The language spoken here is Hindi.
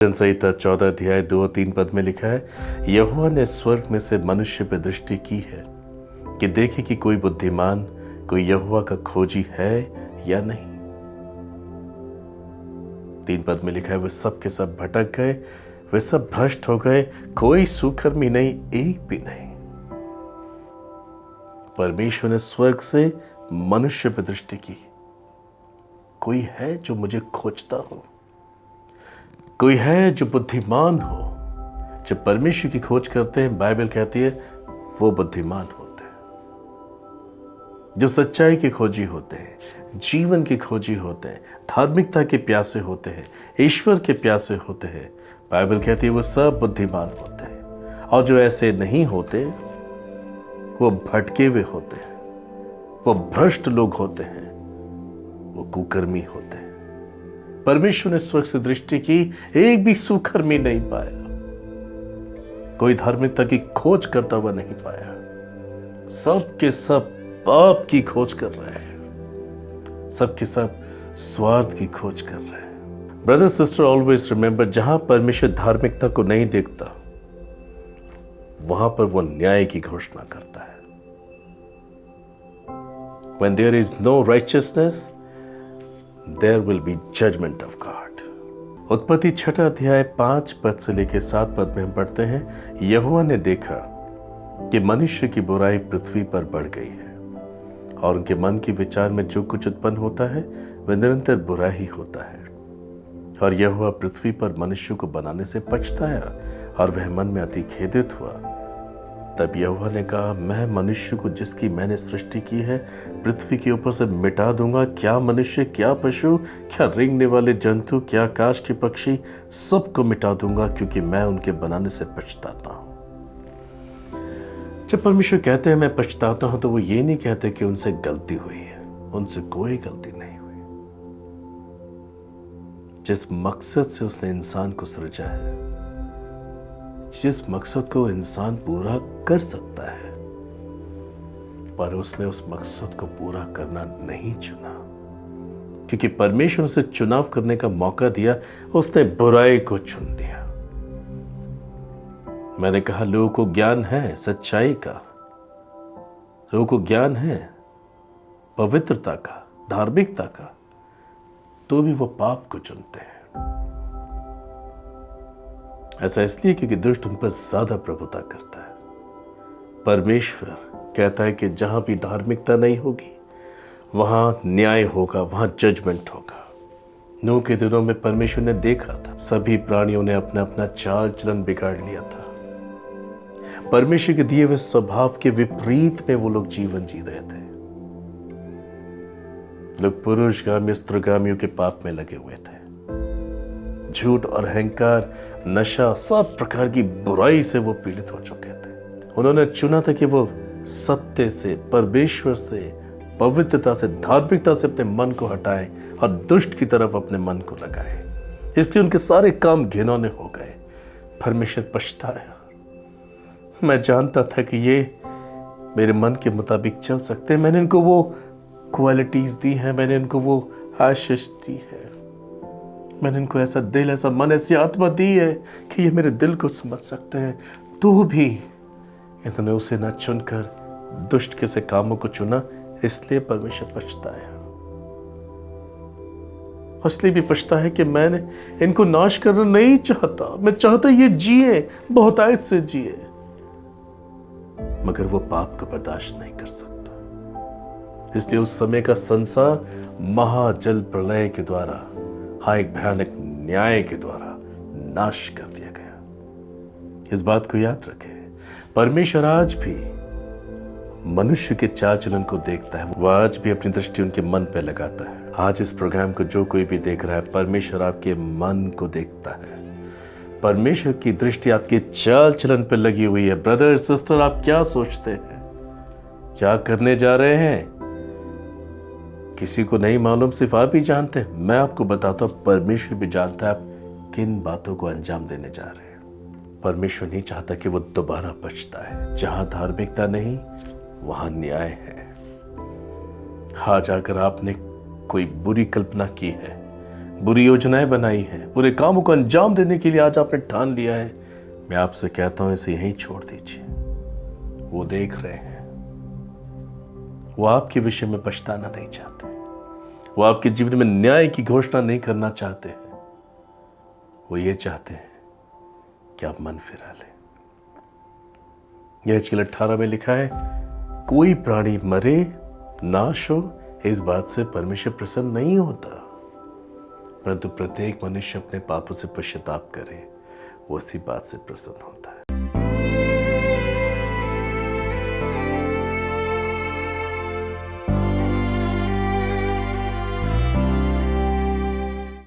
संहिता 14 अध्याय 2 और 3 पद में लिखा है, यहोवा ने स्वर्ग में से मनुष्य पर दृष्टि की है कि देखे कि कोई बुद्धिमान, कोई यहोवा का खोजी है या नहीं। 3 पद में लिखा है, वे सब के सब भटक गए, वे सब भ्रष्ट हो गए, कोई सुकर्मी नहीं, एक भी नहीं। परमेश्वर ने स्वर्ग से मनुष्य पर दृष्टि की। कोई है जो मुझे खोजता हो, कोई है जो बुद्धिमान हो। जब परमेश्वर की खोज करते हैं, बाइबल कहती है वो बुद्धिमान होते हैं, जो सच्चाई के खोजी होते हैं, जीवन के खोजी होते हैं, धार्मिकता के प्यासे होते हैं, ईश्वर के प्यासे होते हैं। बाइबल कहती है वो सब बुद्धिमान होते हैं, और जो ऐसे नहीं होते वो भटके हुए होते हैं, वो भ्रष्ट लोग होते हैं, वो कुकर्मी होते हैं। परमेश्वर ने स्वर्ग से दृष्टि की, एक भी सुकर्मी नहीं पाया, कोई धार्मिकता की खोज करता हुआ नहीं पाया। सब के सब पाप की खोज कर रहे हैं, सब के सब स्वार्थ की खोज कर रहे हैं। ब्रदर सिस्टर, ऑलवेज रिमेंबर, जहां परमेश्वर धार्मिकता को नहीं देखता वहां पर वो न्याय की घोषणा करता है। When there is no righteousness, there will be judgment of God. उत्पत्ति 6 अध्याय 5 पद से लेकर 7 पद में हम पढ़ते हैं, यहोवा ने देखा कि मनुष्य की बुराई पृथ्वी पर बढ़ गई है, और उनके मन के विचार में जो कुछ उत्पन्न होता है वह निरंतर बुरा ही होता है। और यहोवा पृथ्वी पर मनुष्य को बनाने से पछताया, और वह मन में अति खेदित हुआ। तब यहोवा ने कहा, मैं मनुष्य को जिसकी मैंने सृष्टि की है पृथ्वी के ऊपर से मिटा दूंगा, क्या मनुष्य, क्या पशु, क्या रेंगने वाले जंतु, क्या आकाश के पक्षी, सबको मिटा दूंगा, क्योंकि मैं उनके बनाने से पछताता हूं। जब परमेश्वर कहते हैं मैं पछताता हूं, तो वो ये नहीं कहते कि उनसे गलती हुई है, उनसे कोई गलती नहीं हुई। जिस मकसद से उसने इंसान को सृजा है, जिस मकसद को इंसान पूरा कर सकता है, पर उसने उस मकसद को पूरा करना नहीं चुना, क्योंकि परमेश्वर उसे चुनाव करने का मौका दिया, उसने बुराई को चुन लिया। मैंने कहा, लोगों को ज्ञान है सच्चाई का, लोगों को ज्ञान है पवित्रता का, धार्मिकता का, तो भी वो पाप को चुनते हैं। ऐसा इसलिए क्योंकि दुष्ट उन पर ज्यादा प्रभुता करता है। परमेश्वर कहता है कि जहां भी धार्मिकता नहीं होगी वहां न्याय होगा, वहां जजमेंट होगा। नूह के दिनों में परमेश्वर ने देखा था सभी प्राणियों ने अपना अपना चाल चलन बिगाड़ लिया था। परमेश्वर के दिए हुए स्वभाव के विपरीत में वो लोग जीवन जी रहे थे। लोग पुरुषगामी स्त्रीगामियों के पाप में लगे हुए थे। झूठ और अहंकार, नशा, सब प्रकार की बुराई से वो पीड़ित हो चुके थे। उन्होंने चुना था कि वो सत्य से, परमेश्वर से, पवित्रता से, धार्मिकता से अपने मन को हटाएं और दुष्ट की तरफ अपने मन को लगाएं। इसलिए उनके सारे काम घिनौने हो गए। परमेश्वर पछताया। मैं जानता था कि ये मेरे मन के मुताबिक चल सकते हैं। मैंने इनको वो क्वालिटीज दी हैं, मैंने इनको वो आशीष दी है, मैंने इनको ऐसा दिल, ऐसा मन, ऐसी आत्मा दी है कि ये मेरे दिल को समझ सकते हैं। तो भी इन्होंने उसे ना चुनकर दुष्ट के से कामों को चुना, इसलिए परमेश्वर पछताया। इसलिए भी पछता है कि मैंने इनको नाश करना नहीं चाहता। मैं चाहता ये जिए, बहुतायत से जिए, मगर वो पाप को बर्दाश्त नहीं कर सकता। इसलिए उस समय का संसार महाजल प्रलय के द्वारा, हाँ, एक भयानक न्याय के द्वारा नाश कर दिया गया। इस बात को याद रखें, परमेश्वर आज भी मनुष्य के चाल चलन को देखता है। वह आज भी अपनी दृष्टि उनके मन पे लगाता है। आज इस प्रोग्राम को जो कोई भी देख रहा है, परमेश्वर आपके मन को देखता है। परमेश्वर की दृष्टि आपके चाल चलन पे लगी हुई है। ब्रदर सिस्टर, आप क्या सोचते हैं, क्या करने जा रहे हैं, किसी को नहीं मालूम, सिर्फ आप ही जानते हैं। मैं आपको बताता हूं, परमेश्वर भी जानता है आप किन बातों को अंजाम देने जा रहे हैं। परमेश्वर नहीं चाहता कि वो दोबारा पछताए। जहां धार्मिकता नहीं वहां न्याय है। आज अगर आपने कोई बुरी कल्पना की है, बुरी योजनाएं बनाई हैं, बुरे कामों को अंजाम देने के लिए आज आपने ठान लिया है, मैं आपसे कहता हूं इसे यहीं छोड़ दीजिए। वो देख रहे हैं, वो आपके विषय में पछताना नहीं चाहते, वो आपके जीवन में न्याय की घोषणा नहीं करना चाहते हैं। वो ये चाहते हैं कि आप मन फिरा लें। यहेजकेल 18 में लिखा है, कोई प्राणी मरे नाश हो इस बात से परमेश्वर प्रसन्न नहीं होता, परंतु प्रत्येक मनुष्य अपने पापों से पश्चाताप करे, वो उसी बात से प्रसन्न होता है।